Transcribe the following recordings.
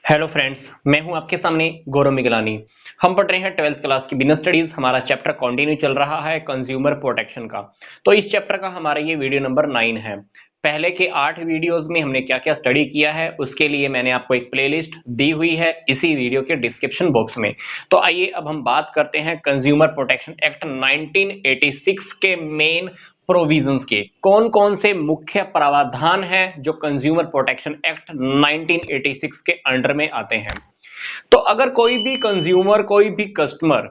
Hello friends, मैं हूं आपके सामने गौरव मिगलानी। हम पढ़ रहे हैं 12th क्लास की बिजनेस स्टडीज। हमारा चैप्टर कंटिन्यू चल रहा है कंज्यूमर प्रोटेक्शन का। तो इस चैप्टर का हमारा ये वीडियो नंबर 9 है। पहले के 8 वीडियोस में हमने क्या क्या स्टडी किया है उसके लिए मैंने आपको एक प्लेलिस्ट दी हुई है इसी वीडियो के डिस्क्रिप्शन बॉक्स में। तो आइए अब हम बात करते हैं कंज्यूमर प्रोटेक्शन एक्ट 1986 के मेन प्रोविजंस के। कौन कौन से मुख्य प्रावधान हैं जो कंज्यूमर प्रोटेक्शन एक्ट 1986 के अंडर में आते हैं। तो अगर कोई भी कंज्यूमर, कोई भी कस्टमर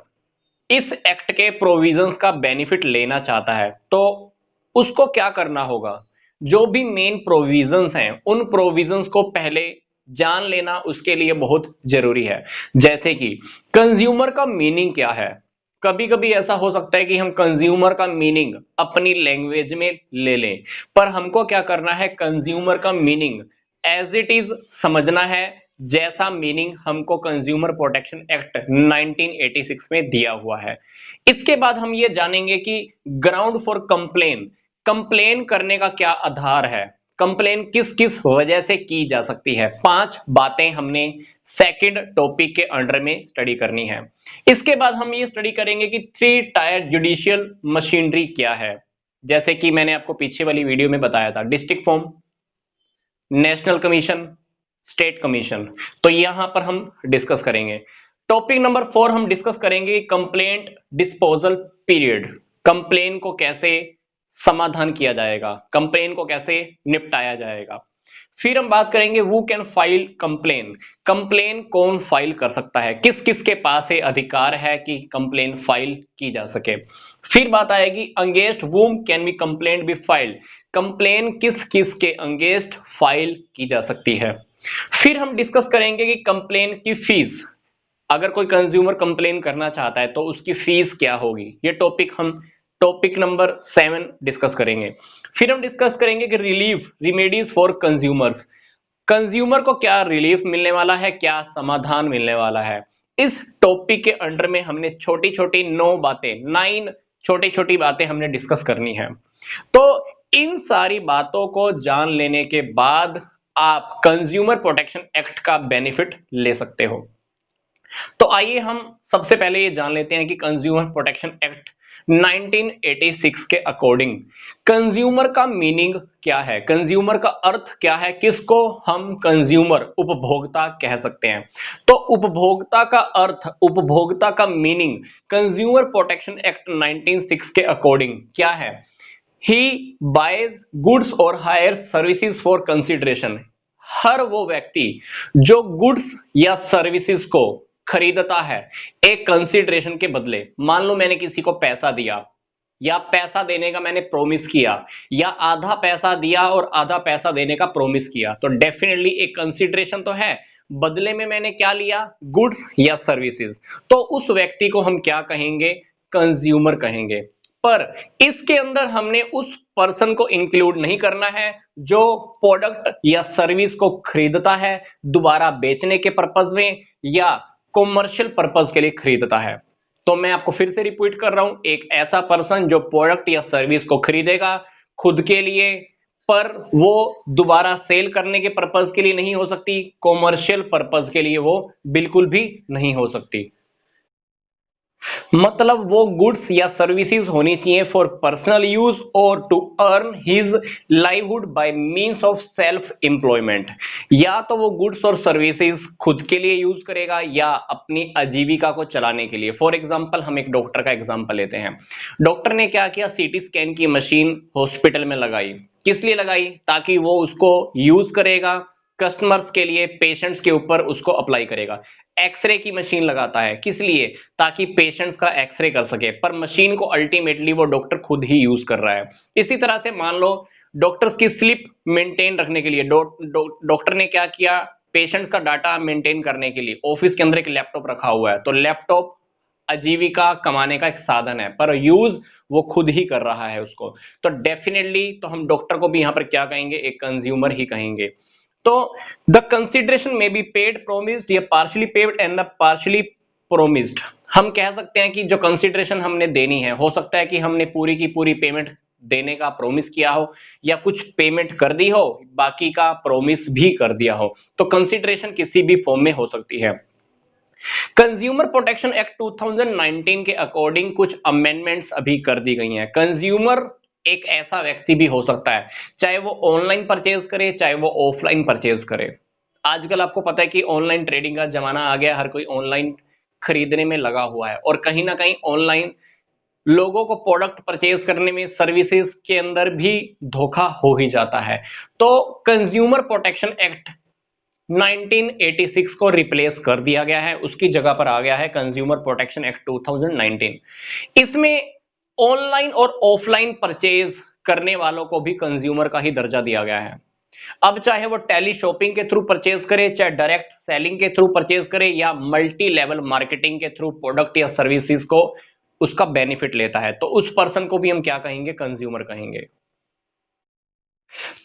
इस एक्ट के प्रोविजंस का बेनिफिट लेना चाहता है तो उसको क्या करना होगा। जो भी मेन प्रोविजंस हैं उन प्रोविजंस को पहले जान लेना उसके लिए बहुत जरूरी है। जैसे कि कंज्यूमर का मीनिंग क्या है। कभी कभी ऐसा हो सकता है कि हम कंज्यूमर का मीनिंग अपनी लैंग्वेज में ले लें, पर हमको क्या करना है, कंज्यूमर का मीनिंग एज इट इज समझना है, जैसा मीनिंग हमको कंज्यूमर प्रोटेक्शन एक्ट 1986 में दिया हुआ है। इसके बाद हम ये जानेंगे कि ग्राउंड फॉर कंप्लेन, कंप्लेन करने का क्या आधार है, कंप्लेन किस किस वजह से की जा सकती है। 5 बातें हमने सेकंड टॉपिक के अंडर में स्टडी करनी है। इसके बाद हम ये स्टडी करेंगे कि 3 टायर जुडिशियल मशीनरी क्या है। जैसे कि मैंने आपको पीछे वाली वीडियो में बताया था, district form, national commission, state commission. तो यहां पर हम डिस्कस करेंगे। टॉपिक नंबर 4 हम डिस्कस करेंगे कंप्लेंट डिस्पोजल पीरियड, कंप्लेन को कैसे समाधान किया जाएगा, कंप्लेन को कैसे निपटाया जाएगा। फिर हम बात करेंगे वू कैन फाइल कंप्लेन, कंप्लेन कौन फाइल कर सकता है, किस किस के पास ये अधिकार है कि कंप्लेन फाइल की जा सके। फिर बात आएगी against whom can be complaint be filed, complain किस किस के अगेंस्ट फाइल की जा सकती है। फिर हम डिस्कस करेंगे कि कंप्लेन की फीस, अगर कोई कंज्यूमर कंप्लेन करना चाहता है तो उसकी फीस क्या होगी। ये टॉपिक हम टॉपिक नंबर 7 डिस्कस करेंगे। फिर हम डिस्कस करेंगे कि relief remedies for consumers, consumer को क्या रिलीफ मिलने वाला है, क्या समाधान मिलने वाला है। इस टॉपिक के अंडर में हमने छोटी छोटी 9 बातें, 9 छोटी छोटी बातें हमने डिस्कस करनी है। तो इन सारी बातों को जान लेने के बाद आप कंज्यूमर प्रोटेक्शन एक्ट का बेनिफिट ले सकते हो। तो आइए हम सबसे पहले ये जान लेते हैं कि कंज्यूमर प्रोटेक्शन एक्ट 1986 के अकॉर्डिंग कंज्यूमर का मीनिंग क्या है, कंज्यूमर का अर्थ क्या है, किसको हम कंज्यूमर उपभोक्ता कह सकते हैं। तो उपभोक्ता का अर्थ, उपभोक्ता का मीनिंग कंज्यूमर प्रोटेक्शन एक्ट 1986 के अकॉर्डिंग क्या है। ही बाइज गुड्स और हायर सर्विसेज फॉर कंसिडरेशन, हर वो व्यक्ति जो गुड्स या सर्विसेज को खरीदता है एक कंसिडरेशन के बदले। मान लो मैंने किसी को पैसा दिया या पैसा देने का मैंने प्रॉमिस किया, या आधा पैसा दिया और आधा पैसा देने का प्रॉमिस किया, तो डेफिनेटली एक कंसिडरेशन तो है, बदले में मैंने क्या लिया, गुड्स या सर्विसेज। तो उस व्यक्ति को हम क्या कहेंगे, कंज्यूमर कहेंगे। पर इसके अंदर हमने उस पर्सन को इंक्लूड नहीं करना है जो प्रोडक्ट या सर्विस को खरीदता है दोबारा बेचने के पर्पज में या कॉमर्शियल पर्पज के लिए खरीदता है। तो मैं आपको फिर से रिपीट कर रहा हूं, एक ऐसा पर्सन जो प्रोडक्ट या सर्विस को खरीदेगा खुद के लिए, पर वो दोबारा सेल करने के पर्पज के लिए नहीं हो सकती, कॉमर्शियल पर्पज के लिए वो बिल्कुल भी नहीं हो सकती। मतलब वो गुड्स या सर्विसेज होनी चाहिए फॉर पर्सनल यूज और to earn his livelihood by means of self employment, या तो वो गुड्स और सर्विसेज खुद के लिए यूज करेगा या अपनी आजीविका को चलाने के लिए। फॉर एग्जांपल हम एक डॉक्टर का एग्जांपल लेते हैं। डॉक्टर ने क्या किया, सीटी स्कैन की मशीन हॉस्पिटल में लगाई। किस लिए लगाई, ताकि वो उसको यूज करेगा, कस्टमर्स के लिए, पेशेंट्स के ऊपर उसको अप्लाई करेगा। एक्सरे की मशीन लगाता है, किस लिए, ताकि पेशेंट्स का एक्सरे कर सके, पर मशीन को अल्टीमेटली वो डॉक्टर खुद ही यूज कर रहा है। इसी तरह से मान लो डॉक्टर्स की स्लिप मेंटेन रखने के लिए डॉक्टर ने क्या किया, पेशेंट्स का डाटा मेंटेन करने के लिए ऑफिस के अंदर एक लैपटॉप रखा हुआ है। तो लैपटॉप आजीविका कमाने का एक साधन है, पर यूज वो खुद ही कर रहा है उसको। तो डेफिनेटली तो हम डॉक्टर को भी यहां पर क्या कहेंगे, एक कंज्यूमर ही कहेंगे। तो द कंसिडरेशन में बी पेड, प्रोमिस्ड या partially paid and the partially promised. हम कह सकते हैं कि जो कंसिडरेशन हमने देनी है, हो सकता है कि हमने पूरी की पूरी पेमेंट देने का प्रॉमिस किया हो या कुछ पेमेंट कर दी हो, बाकी का प्रॉमिस भी कर दिया हो, तो कंसिडरेशन किसी भी फॉर्म में हो सकती है। कंज्यूमर प्रोटेक्शन एक्ट 2019 के अकॉर्डिंग कुछ अमेंडमेंट्स अभी कर दी गई हैं। कंज्यूमर एक ऐसा व्यक्ति भी हो सकता है, चाहे वो ऑनलाइन परचेज करे चाहे वो ऑफलाइन परचेज करे। आजकल आपको पता है कि ऑनलाइन ट्रेडिंग का जमाना आ गया, हर कोई ऑनलाइन खरीदने में लगा हुआ है और कहीं ना कहीं ऑनलाइन लोगों को प्रोडक्ट परचेज करने में सर्विसेज के अंदर भी धोखा हो ही जाता है। तो कंज्यूमर प्रोटेक्शन एक्ट 1986 को रिप्लेस कर दिया गया है, उसकी जगह पर आ गया है कंज्यूमर प्रोटेक्शन एक्ट 2019। इसमें ऑनलाइन और ऑफलाइन परचेज करने वालों को भी कंज्यूमर का ही दर्जा दिया गया है। अब चाहे वो टेली शॉपिंग के थ्रू परचेज करे, चाहे डायरेक्ट सेलिंग के थ्रू परचेज करे या मल्टी लेवल मार्केटिंग के थ्रू प्रोडक्ट या सर्विसेज को उसका बेनिफिट लेता है, तो उस पर्सन को भी हम क्या कहेंगे, कंज्यूमर कहेंगे।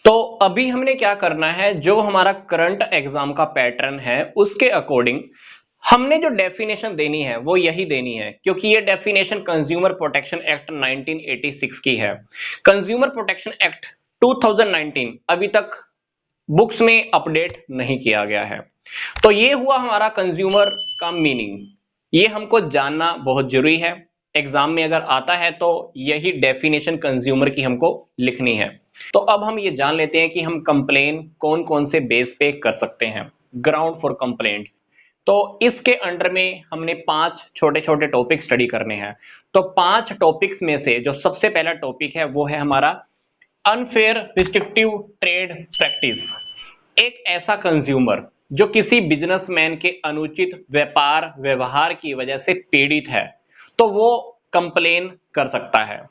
तो अभी हमने क्या करना है, जो हमारा करंट एग्जाम का पैटर्न है उसके अकॉर्डिंग हमने जो डेफिनेशन देनी है वो यही देनी है, क्योंकि ये डेफिनेशन कंज्यूमर प्रोटेक्शन एक्ट 1986 की है। कंज्यूमर प्रोटेक्शन एक्ट 2019 अभी तक बुक्स में अपडेट नहीं किया गया है। तो ये हुआ हमारा कंज्यूमर का मीनिंग, ये हमको जानना बहुत जरूरी है। एग्जाम में अगर आता है तो यही डेफिनेशन कंज्यूमर की हमको लिखनी है। तो अब हम ये जान लेते हैं कि हम कंप्लेन कौन कौन से बेस पे कर सकते हैं। ग्राउंड फॉर कंप्लेंट्स, तो इसके अंडर में हमने 5 छोटे छोटे टॉपिक स्टडी करने हैं। तो 5 टॉपिक्स में से जो सबसे पहला टॉपिक है वो है हमारा अनफेयर रिस्ट्रिक्टिव ट्रेड प्रैक्टिस। एक ऐसा कंज्यूमर जो किसी बिजनेसमैन के अनुचित व्यापार व्यवहार की वजह से पीड़ित है, तो वो कंप्लेन कर सकता है।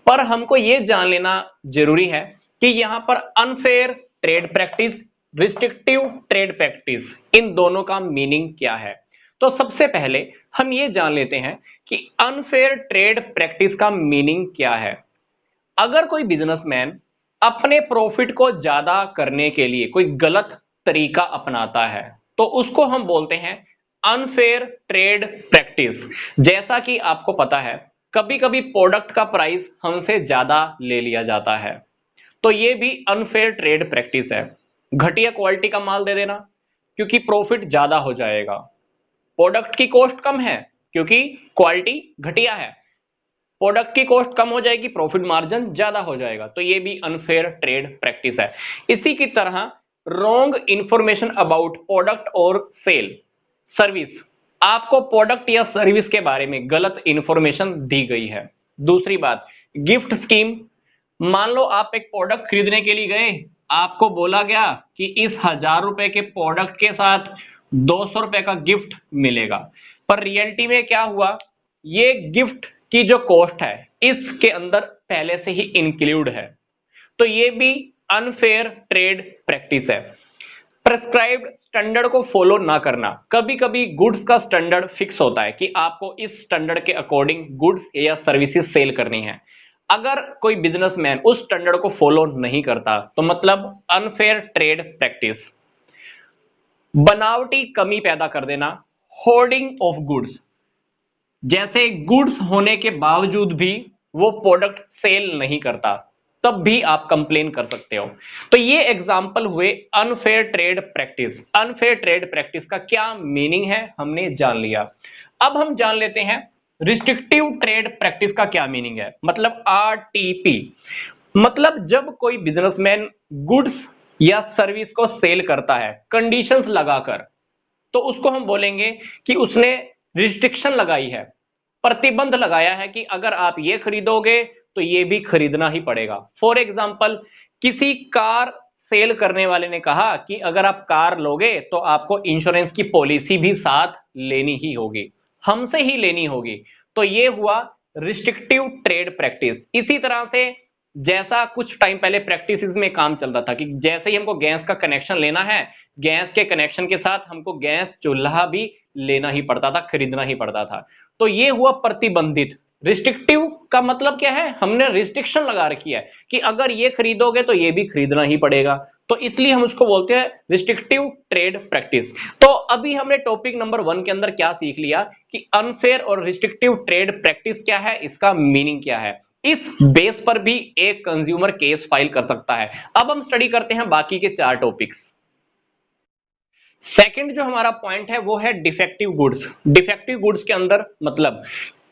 पर हमको ये जान लेना जरूरी है कि यहां पर unfair trade practice, restrictive trade practice, इन दोनों का मीनिंग क्या है। तो सबसे पहले हम ये जान लेते हैं कि अनफेयर ट्रेड प्रैक्टिस का मीनिंग क्या है। अगर कोई बिजनेसमैन अपने प्रॉफिट को ज्यादा करने के लिए कोई गलत तरीका अपनाता है, तो उसको हम बोलते हैं अनफेयर ट्रेड प्रैक्टिस। जैसा कि आपको पता है, कभी कभी प्रोडक्ट का प्राइस हमसे ज्यादा ले लिया जाता है, तो ये भी अनफेयर ट्रेड प्रैक्टिस है। घटिया क्वालिटी का माल दे देना क्योंकि प्रॉफिट ज्यादा हो जाएगा, प्रोडक्ट की कॉस्ट कम है क्योंकि क्वालिटी घटिया है, प्रोडक्ट की कॉस्ट कम हो जाएगी, प्रॉफिट मार्जिन ज्यादा हो जाएगा, तो ये भी अनफेयर ट्रेड प्रैक्टिस है। इसी की तरह रॉन्ग इंफॉर्मेशन अबाउट प्रोडक्ट और सेल सर्विस, आपको प्रोडक्ट या सर्विस के बारे में गलत इंफॉर्मेशन दी गई है। दूसरी बात, गिफ्ट स्कीम, मान लो आप एक प्रोडक्ट खरीदने के लिए गए, आपको बोला गया कि इस 1000 रुपए के प्रोडक्ट के साथ 200 रुपए का गिफ्ट मिलेगा, पर रियलिटी में क्या हुआ, ये गिफ्ट की जो कॉस्ट है इसके अंदर पहले से ही इंक्लूड है, तो ये भी अनफेयर ट्रेड प्रैक्टिस है। प्रेस्क्राइब्ड स्टैंडर्ड को फॉलो ना करना, कभी कभी गुड्स का स्टैंडर्ड फिक्स होता है कि आपको इस स्टैंडर्ड के अकॉर्डिंग गुड्स या सर्विसेज सेल करनी है, अगर कोई बिजनेसमैन उस स्टैंडर्ड को फॉलो नहीं करता तो मतलब अनफेयर ट्रेड प्रैक्टिस। बनावटी कमी पैदा कर देना, होर्डिंग ऑफ गुड्स, जैसे गुड्स होने के बावजूद भी वो प्रोडक्ट सेल नहीं करता, तब भी आप कंप्लेन कर सकते हो। तो ये एग्जांपल हुए unfair trade practice. Unfair trade practice का क्या मीनिंग है हमने जान लिया। अब हम जान लेते हैं रिस्ट्रिक्टिव ट्रेड प्रैक्टिस का क्या मीनिंग है, मतलब आरटीपी। मतलब जब कोई बिजनेसमैन गुड्स या सर्विस को सेल करता है कंडीशंस लगाकर, तो उसको हम बोलेंगे कि उसने रिस्ट्रिक्शन लगाई है, प्रतिबंध लगाया है कि अगर आप ये खरीदोगे तो ये भी खरीदना ही पड़ेगा। फॉर एग्जांपल, किसी कार सेल करने वाले ने कहा कि अगर आप कार लोगे तो आपको इंश्योरेंस की पॉलिसी भी साथ लेनी ही होगी, हमसे ही लेनी होगी, तो ये हुआ रिस्ट्रिक्टिव ट्रेड प्रैक्टिस। इसी तरह से जैसा कुछ टाइम पहले प्रैक्टिसेस में काम चल रहा था कि जैसे ही हमको गैस का कनेक्शन लेना है, गैस के कनेक्शन के साथ हमको गैस चूल्हा भी लेना ही पड़ता था, खरीदना ही पड़ता था, तो ये हुआ प्रतिबंधित। रिस्ट्रिक्टिव का मतलब क्या है, हमने रिस्ट्रिक्शन लगा रखी है कि अगर ये खरीदोगे तो ये भी खरीदना ही पड़ेगा, तो इसलिए हम उसको बोलते हैं रिस्ट्रिक्टिव ट्रेड प्रैक्टिस। तो अभी हमने टॉपिक नंबर 1 के अंदर क्या सीख लिया कि अनफेयर और रिस्ट्रिक्टिव ट्रेड प्रैक्टिस क्या है, इसका मीनिंग क्या है। इस बेस पर भी एक कंज्यूमर केस फाइल कर सकता है। अब हम स्टडी करते हैं बाकी के 4 टॉपिक्स। सेकंड जो हमारा पॉइंट है वो है डिफेक्टिव गुड्स। डिफेक्टिव गुड्स के अंदर मतलब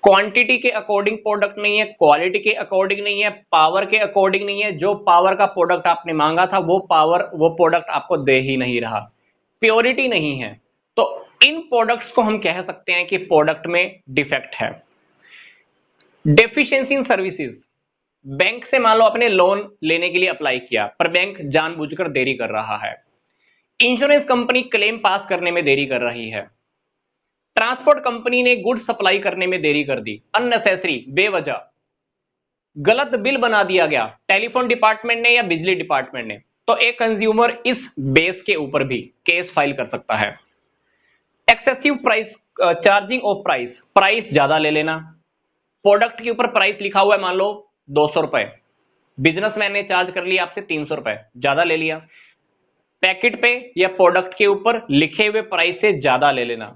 क्वांटिटी के अकॉर्डिंग प्रोडक्ट नहीं है, क्वालिटी के अकॉर्डिंग नहीं है, पावर के अकॉर्डिंग नहीं है। जो पावर का प्रोडक्ट आपने मांगा था वो पावर वो प्रोडक्ट आपको दे ही नहीं रहा, प्योरिटी नहीं है, तो इन प्रोडक्ट्स को हम कह सकते हैं कि प्रोडक्ट में डिफेक्ट है। डेफिशिएंसी इन सर्विसेज, बैंक से मान लो अपने लोन लेने के लिए अप्लाई किया पर बैंक जानबूझकर देरी कर रहा है। इंश्योरेंस कंपनी क्लेम पास करने में देरी कर रही है। ट्रांसपोर्ट कंपनी ने गुड्स सप्लाई करने में देरी कर दी, अननेसेसरी, बेवजह। गलत बिल बना दिया गया टेलीफोन डिपार्टमेंट ने या बिजली डिपार्टमेंट ने, तो एक कंज्यूमर इस बेस के ऊपर भी केस फाइल कर सकता है। Excessive price charging of price, price ज्यादा ले लेना। प्रोडक्ट के ऊपर प्राइस लिखा हुआ है मान लो 200 रुपए, बिजनेसमैन ने चार्ज कर लिया आपसे 300 रुपए, ज्यादा ले लिया। पैकेट पे या प्रोडक्ट के ऊपर लिखे हुए प्राइस से ज्यादा ले लेना।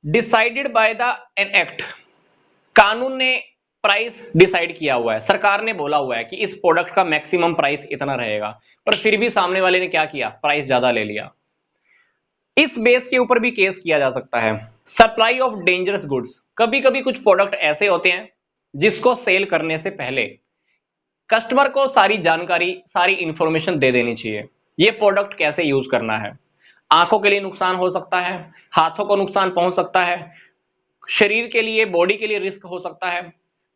Decided by the an act, कानून ने प्राइस डिसाइड किया हुआ है, सरकार ने बोला हुआ है कि इस प्रोडक्ट का मैक्सिमम प्राइस इतना रहेगा, पर फिर भी सामने वाले ने क्या किया, प्राइस ज्यादा ले लिया। इस बेस के ऊपर भी केस किया जा सकता है। सप्लाई ऑफ डेंजरस गुड्स, कभी कभी कुछ प्रोडक्ट ऐसे होते हैं जिसको सेल करने से पहले कस्टमर को सारी जानकारी, सारी इंफॉर्मेशन दे देनी चाहिए। ये प्रोडक्ट कैसे यूज करना है, आंखों के लिए नुकसान हो सकता है, हाथों को नुकसान पहुंच सकता है, शरीर के लिए, बॉडी के लिए रिस्क हो सकता है,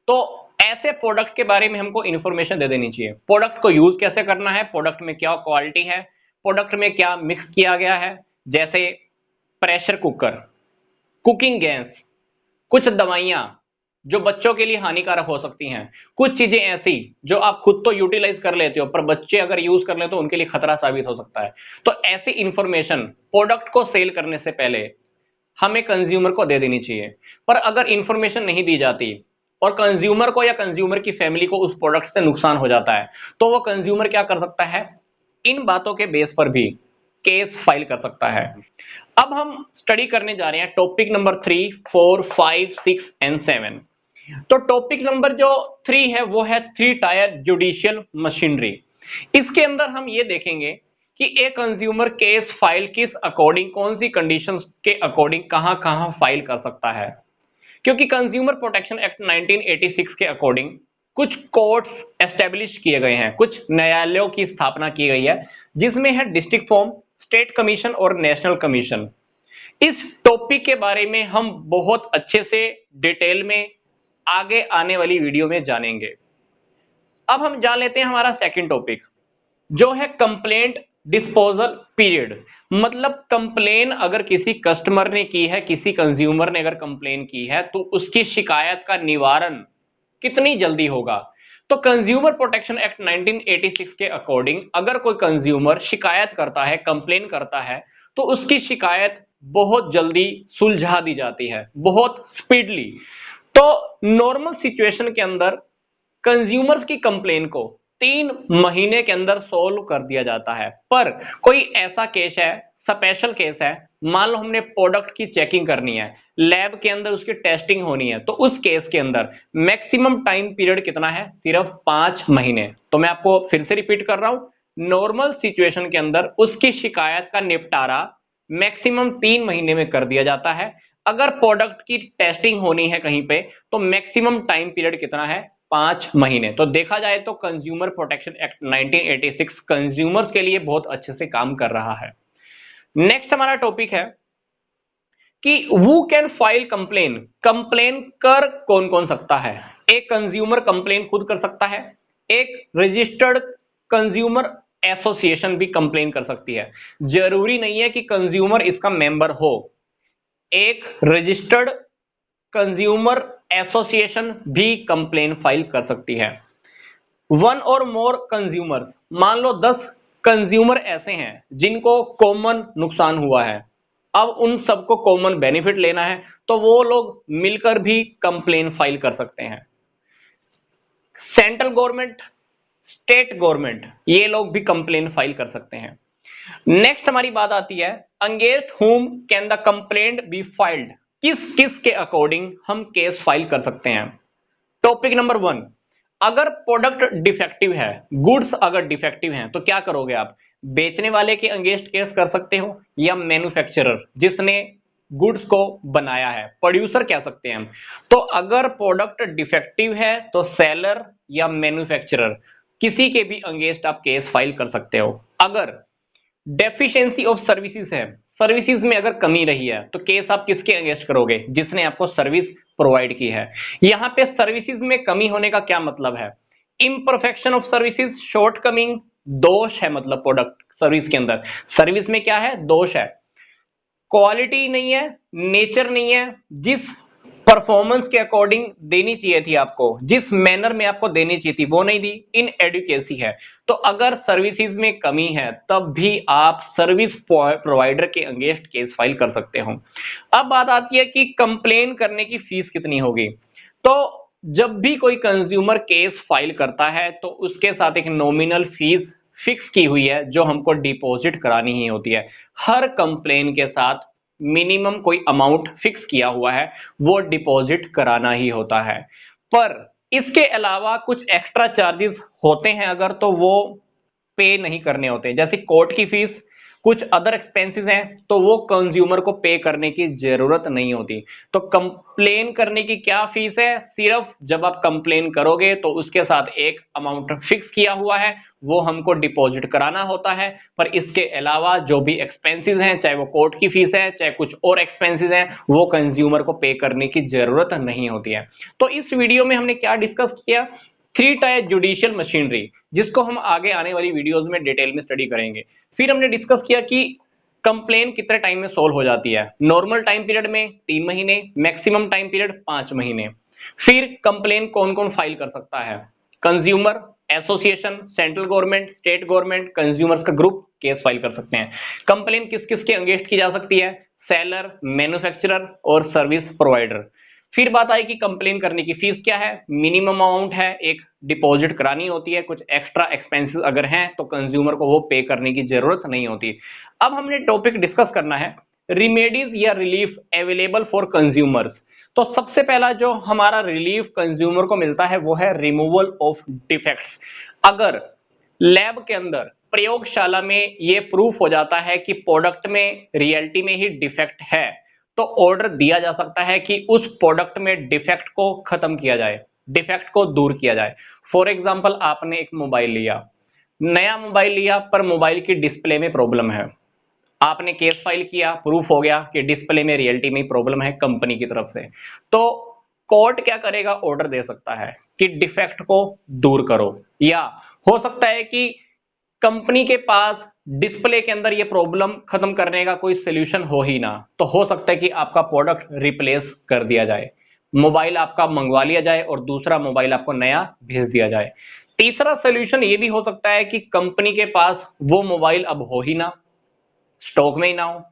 तो ऐसे प्रोडक्ट के बारे में हमको इंफॉर्मेशन दे देनी चाहिए। प्रोडक्ट को यूज कैसे करना है, प्रोडक्ट में क्या क्वालिटी है, प्रोडक्ट में क्या मिक्स किया गया है, जैसे प्रेशर कुकर, कुकिंग गैस, कुछ दवाइयां जो बच्चों के लिए हानिकारक हो सकती हैं, कुछ चीजें ऐसी जो आप खुद तो यूटिलाइज कर लेते हो पर बच्चे अगर यूज कर ले तो उनके लिए खतरा साबित हो सकता है। तो ऐसी इंफॉर्मेशन प्रोडक्ट को सेल करने से पहले हमें कंज्यूमर को दे देनी चाहिए। पर अगर इंफॉर्मेशन नहीं दी जाती और कंज्यूमर को या कंज्यूमर की फैमिली को उस प्रोडक्ट से नुकसान हो जाता है, तो वो कंज्यूमर क्या कर सकता है, इन बातों के बेस पर भी केस फाइल कर सकता है। अब हम स्टडी करने जा रहे हैं टॉपिक नंबर 3, 4, 5, 6 एंड 7। तो टॉपिक नंबर जो 3 है वो है 3 टायर जुडिशियल मशीनरी। इसके अंदर हम ये देखेंगे कि एक कंज्यूमर केस फाइल किस अकॉर्डिंग, कौन सी कंडीशंस के अकॉर्डिंग कहां कहां फाइल कर सकता है। क्योंकि कंज्यूमर प्रोटेक्शन एक्ट 1986 के अकॉर्डिंग कुछ कोर्ट्स एस्टेब्लिश किए गए हैं, कुछ न्यायालयों की स्थापना की गई है, जिसमें है डिस्ट्रिक्ट फॉर्म, स्टेट कमीशन और नेशनल कमीशन। इस टॉपिक के बारे में हम बहुत अच्छे से डिटेल में आगे आने वाली वीडियो में जानेंगे। अब हम जान लेते हैं हमारा सेकंड टॉपिक जो है कंप्लेंट डिस्पोजल पीरियड। मतलब कंप्लेन अगर किसी कस्टमर ने की है, किसी कंज्यूमर ने अगर कंप्लेन की है, तो उसकी शिकायत का निवारण कितनी जल्दी होगा। तो कंज्यूमर प्रोटेक्शन एक्ट 1986 के अकॉर्डिंग अगर कोई कंज्यूमर शिकायत करता है, कंप्लेन करता है, तो उसकी शिकायत बहुत जल्दी सुलझा दी जाती है, बहुत स्पीडली। तो नॉर्मल सिचुएशन के अंदर कंज्यूमर्स की कंप्लेन को 3 महीने के अंदर सोल्व कर दिया जाता है। पर कोई ऐसा केस है, स्पेशल केस है, मान लो हमने प्रोडक्ट की चेकिंग करनी है, लैब के अंदर उसकी टेस्टिंग होनी है, तो उस केस के अंदर मैक्सिमम टाइम पीरियड कितना है, सिर्फ 5 महीने। तो मैं आपको फिर से रिपीट कर रहा हूं, नॉर्मल सिचुएशन के अंदर उसकी शिकायत का निपटारा मैक्सिमम 3 महीने में कर दिया जाता है। अगर प्रोडक्ट की टेस्टिंग होनी है कहीं पे, तो मैक्सिमम टाइम पीरियड कितना है, 5 महीने। तो देखा जाए तो कंज्यूमर प्रोटेक्शन एक्ट 1986 कंज्यूमर्स के लिए बहुत अच्छे से काम कर रहा है। नेक्स्ट हमारा टॉपिक है कि who can file complain. Complain कर कौन कौन सकता है। एक कंज्यूमर कंप्लेन खुद कर सकता है, एक रजिस्टर्ड कंज्यूमर एसोसिएशन भी कंप्लेन कर सकती है। जरूरी नहीं है कि कंज्यूमर इसका मेंबर हो, एक रजिस्टर्ड कंज्यूमर एसोसिएशन भी कंप्लेन फाइल कर सकती है। वन और मोर कंज्यूमर्स, मान लो 10 कंज्यूमर ऐसे हैं जिनको कॉमन नुकसान हुआ है, अब उन सबको कॉमन बेनिफिट लेना है, तो वो लोग मिलकर भी कंप्लेन फाइल कर सकते हैं। सेंट्रल गवर्नमेंट, स्टेट गवर्नमेंट, ये लोग भी कंप्लेन फाइल कर सकते हैं। नेक्स्ट हमारी बात आती है against whom can the complaint be filed. किस किस के अकॉर्डिंग हम केस फाइल कर सकते हैं। टॉपिक नंबर 1, अगर प्रोडक्ट डिफेक्टिव है, गुड्स अगर डिफेक्टिव हैं तो क्या करोगे आप? बेचने वाले के अगेंस्ट केस कर सकते हो या मैन्युफैक्चरर जिसने गुड्स को बनाया है, प्रोड्यूसर कह सकते हैं हम। तो अगर प्रोडक्ट डिफेक्टिव है तो सेलर या मैन्युफैक्चरर किसी के भी अगेंस्ट आप केस फाइल कर सकते हो। अगर डेफिशिएंसी ऑफ सर्विसेज है, सर्विसेज में अगर कमी रही है तो केस आप किसके अगेंस्ट करोगे? जिसने आपको सर्विस प्रोवाइड की है। यहां पे सर्विसेज में कमी होने का क्या मतलब है? Imperfection of services, short coming, दोष है, मतलब प्रोडक्ट सर्विस के अंदर सर्विस में क्या है? दोष है। क्वालिटी नहीं है, नेचर नहीं है, जिस परफॉर्मेंस के अकॉर्डिंग देनी चाहिए थी आपको, जिस मैनर में आपको देनी चाहिए थी वो नहीं दी, इन एडुकेसी है। तो अगर सर्विसेज में कमी है तब भी आप सर्विस प्रोवाइडर के अगेंस्ट केस फाइल कर सकते हो। अब बात आती है कि कंप्लेन करने की फीस कितनी होगी। तो जब भी कोई कंज्यूमर केस फाइल करता है तो उसके साथ एक नॉमिनल फीस फिक्स की हुई है जो हमको डिपॉजिट करानी ही होती है। हर कंप्लेन के साथ मिनिमम कोई अमाउंट फिक्स किया हुआ है, वो डिपॉजिट कराना ही होता है। पर इसके अलावा कुछ एक्स्ट्रा चार्जेस होते हैं अगर, तो वो पे नहीं करने होते, जैसे कोर्ट की फीस, कुछ अदर एक्सपेंसेस हैं तो वो कंज्यूमर को पे करने की जरूरत नहीं होती। तो कंप्लेन करने की क्या फीस है? सिर्फ जब आप कंप्लेन करोगे तो उसके साथ एक अमाउंट फिक्स किया हुआ है, वो हमको डिपॉजिट कराना होता है। पर इसके अलावा जो भी एक्सपेंसेस हैं, चाहे वो कोर्ट की फीस है चाहे कुछ और एक्सपेंसेस हैं, वो कंज्यूमर को पे करने की जरूरत नहीं होती है। तो इस वीडियो में हमने क्या डिस्कस किया? 3 टायर जुडिशियल मशीनरी, जिसको हम आगे आने वाली वीडियोस में डिटेल में स्टडी करेंगे। फिर हमने डिस्कस किया कि कंप्लेन कितने टाइम में सोल्व हो जाती है। नॉर्मल टाइम पीरियड में 3 महीने, मैक्सिमम टाइम पीरियड 5 महीने। फिर कंप्लेन कौन कौन फाइल कर सकता है? Consumer, association, central government, state government, consumers का ग्रुप केस फाइल कर सकते हैं। कंप्लेन किस किस के अगेंस्ट की जा सकती है? सेलर, मैन्युफैक्चरर और सर्विस प्रोवाइडर। फिर बात आई कि कंप्लेन करने की फीस क्या है? मिनिमम अमाउंट है, एक डिपॉजिट करानी होती है, कुछ एक्स्ट्रा एक्सपेंसेस अगर हैं तो कंज्यूमर को वो पे करने की जरूरत नहीं होती। अब हमने टॉपिक डिस्कस करना है रिमेडीज या रिलीफ अवेलेबल फॉर कंज्यूमर्स। तो सबसे पहला जो हमारा रिलीफ कंज्यूमर को मिलता है वो है रिमूवल ऑफ डिफेक्ट्स। अगर लैब के अंदर, प्रयोगशाला में ये प्रूफ हो जाता है कि प्रोडक्ट में रियलिटी में ही डिफेक्ट है, तो ऑर्डर दिया जा सकता है कि उस प्रोडक्ट में डिफेक्ट को खत्म किया जाए, डिफेक्ट को दूर किया जाए। फॉर एग्जांपल, आपने एक मोबाइल लिया, नया मोबाइल लिया, पर मोबाइल की डिस्प्ले में प्रॉब्लम है। आपने केस फाइल किया, प्रूफ हो गया कि डिस्प्ले में रियलिटी में प्रॉब्लम है कंपनी की तरफ से। तो कोर्ट क्या करेगा? ऑर्डर दे सकता है कि डिफेक्ट को दूर करो। या हो सकता है कि कंपनी के पास डिस्प्ले के अंदर ये प्रॉब्लम खत्म करने का कोई सोल्यूशन हो ही ना, तो हो सकता है कि आपका प्रोडक्ट रिप्लेस कर दिया जाए, मोबाइल आपका मंगवा लिया जाए और दूसरा मोबाइल आपको नया भेज दिया जाए। तीसरा सोल्यूशन ये भी हो सकता है कि कंपनी के पास वो मोबाइल अब हो ही ना, स्टॉक में ही ना हो।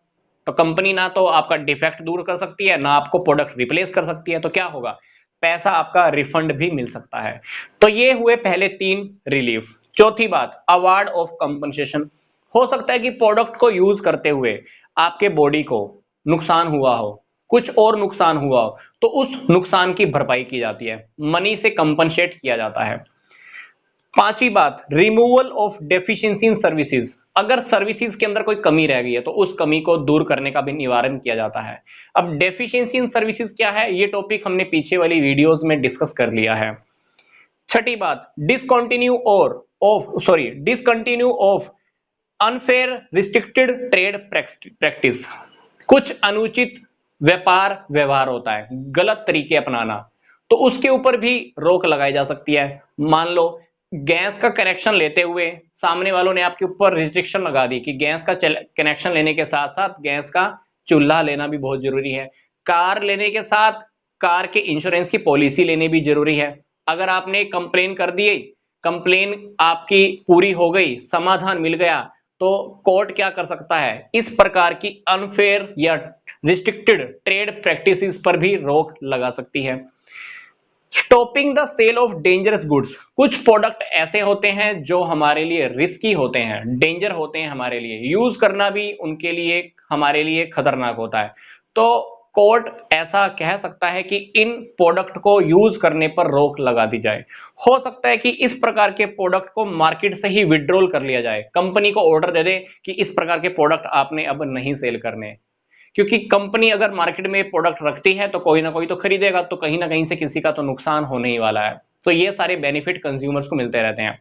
तो कंपनी ना तो आपका डिफेक्ट दूर कर सकती है, ना आपको प्रोडक्ट रिप्लेस कर सकती है। तो क्या होगा? पैसा आपका रिफंड भी मिल सकता है। तो ये हुए पहले 3 रिलीफ। चौथी बात, अवार्ड ऑफ कंपनसेशन। हो सकता है कि प्रोडक्ट को यूज करते हुए आपके बॉडी को नुकसान हुआ हो, कुछ और नुकसान हुआ हो, तो उस नुकसान की भरपाई की जाती है, मनी से कंपनसेट किया जाता है। पांचवी बात, removal of deficiency in services. अगर सर्विसेज के अंदर कोई कमी रह गई है तो उस कमी को दूर करने का भी निवारण किया जाता है। अब डेफिशिएंसी इन सर्विसेज क्या है? ये टॉपिक हमने पीछे वाली वीडियोस में डिस्कस कर लिया है। छठी बात, discontinue of unfair restricted trade practice. कुछ अनुचित व्यापार व्यवहार होता है, गलत तरीके अपनाना, तो उसके ऊपर भी रोक लगाई जा सकती है। मान लो गैस का कनेक्शन लेते हुए सामने वालों ने आपके ऊपर रिस्ट्रिक्शन लगा दी कि गैस का कनेक्शन लेने के साथ साथ गैस का चूल्हा लेना भी बहुत जरूरी है। कार लेने के साथ कार के इंश्योरेंस की पॉलिसी लेनी भी जरूरी है। अगर आपने कंप्लेन कर दी, कंप्लेन आपकी पूरी हो गई, समाधान मिल गया, तो कोर्ट क्या कर सकता है? इस प्रकार की अनफेयर या रिस्ट्रिक्टेड ट्रेड प्रैक्टिसेस पर भी रोक लगा सकती है। Stopping the sale of dangerous goods. कुछ प्रोडक्ट ऐसे होते हैं जो हमारे लिए रिस्की होते हैं, डेंजर होते हैं हमारे लिए, यूज करना भी उनके लिए हमारे लिए खतरनाक होता है। तो कोर्ट ऐसा कह सकता है कि इन प्रोडक्ट को यूज करने पर रोक लगा दी जाए। हो सकता है कि इस प्रकार के प्रोडक्ट को मार्केट से ही विड्रॉल कर लिया जाए, कंपनी को ऑर्डर दे दे कि इस प्रकार के प्रोडक्ट आपने अब नहीं सेल करने, क्योंकि कंपनी अगर मार्केट में प्रोडक्ट रखती है तो कोई ना कोई तो खरीदेगा, तो कहीं ना कहीं से किसी का तो नुकसान होने ही वाला है। तो ये सारे बेनिफिट कंज्यूमर्स को मिलते रहते हैं।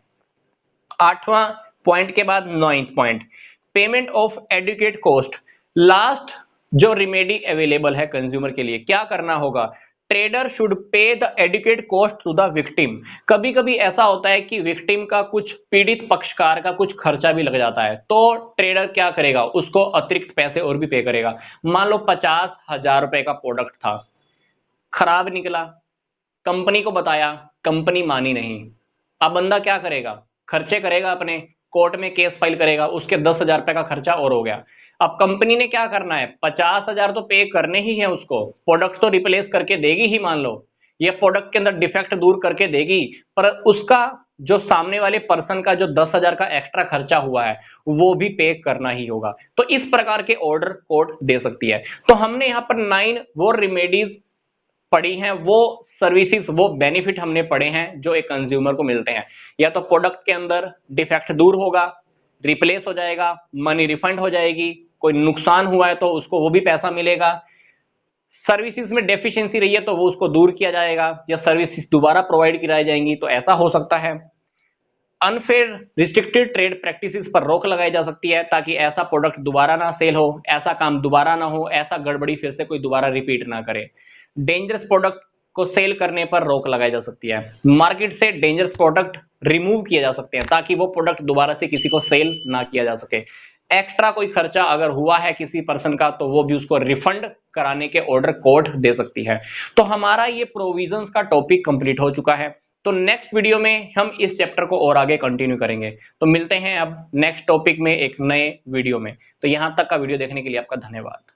8वां पॉइंट के बाद 9th point, payment of adequate cost. Last जो रिमेडी अवेलेबल है कंज्यूमर के लिए, क्या करना होगा, trader should pay the adequate cost to the victim. कभी कभी ऐसा होता है कि विक्टिम का कुछ, पीड़ित पक्षकार का कुछ खर्चा भी लग जाता है, तो ट्रेडर क्या करेगा, उसको अतिरिक्त पैसे और भी पे करेगा। मान लो 50,000 रुपए का प्रोडक्ट था, खराब निकला, कंपनी को बताया, कंपनी मानी नहीं, अब बंदा क्या करेगा, खर्चे करेगा, अपने कोर्ट में केस फाइल करेगा, उसके 10,000 रुपए का खर्चा और हो गया। अब कंपनी ने क्या करना है, 50,000 तो पे करने ही है उसको, प्रोडक्ट तो रिप्लेस करके देगी ही, मान लो ये प्रोडक्ट के अंदर डिफेक्ट दूर करके देगी, पर उसका जो सामने वाले पर्सन का जो 10,000 का एक्स्ट्रा खर्चा हुआ है वो भी पे करना ही होगा। तो इस प्रकार के ऑर्डर कोर्ट दे सकती है। तो हमने यहाँ पर 9 वो रेमेडीज पढ़ी हैं, वो सर्विसेज, वो बेनिफिट हमने पढ़े हैं जो एक कंज्यूमर को मिलते हैं। या तो प्रोडक्ट के अंदर डिफेक्ट दूर होगा, रिप्लेस हो जाएगा, मनी रिफंड हो जाएगी, कोई नुकसान हुआ है तो उसको वो भी पैसा मिलेगा, सर्विसेज में डेफिशिएंसी रही है तो वो उसको दूर किया जाएगा, या सर्विसेज दोबारा प्रोवाइड कराई जाएंगी, तो ऐसा हो सकता है। अनफेयर रिस्ट्रिक्टेड ट्रेड प्रैक्टिसेस पर रोक लगाई जा सकती है, ताकि ऐसा प्रोडक्ट दोबारा ना सेल हो, ऐसा काम दोबारा ना हो, ऐसा गड़बड़ी फिर से कोई दोबारा रिपीट ना करे। डेंजरस प्रोडक्ट को सेल करने पर रोक लगाई जा सकती है, मार्केट से डेंजरस प्रोडक्ट रिमूव किए जा सकते हैं, ताकि वो प्रोडक्ट दोबारा से किसी को सेल ना किया जा सके। एक्स्ट्रा कोई खर्चा अगर हुआ है किसी पर्सन का, तो वो भी उसको रिफंड कराने के ऑर्डर कोर्ट दे सकती है। तो हमारा ये प्रोविजंस का टॉपिक कंप्लीट हो चुका है। तो नेक्स्ट वीडियो में हम इस चैप्टर को और आगे कंटिन्यू करेंगे। तो मिलते हैं अब नेक्स्ट टॉपिक में एक नए वीडियो में। तो यहां तक का वीडियो देखने के लिए आपका धन्यवाद।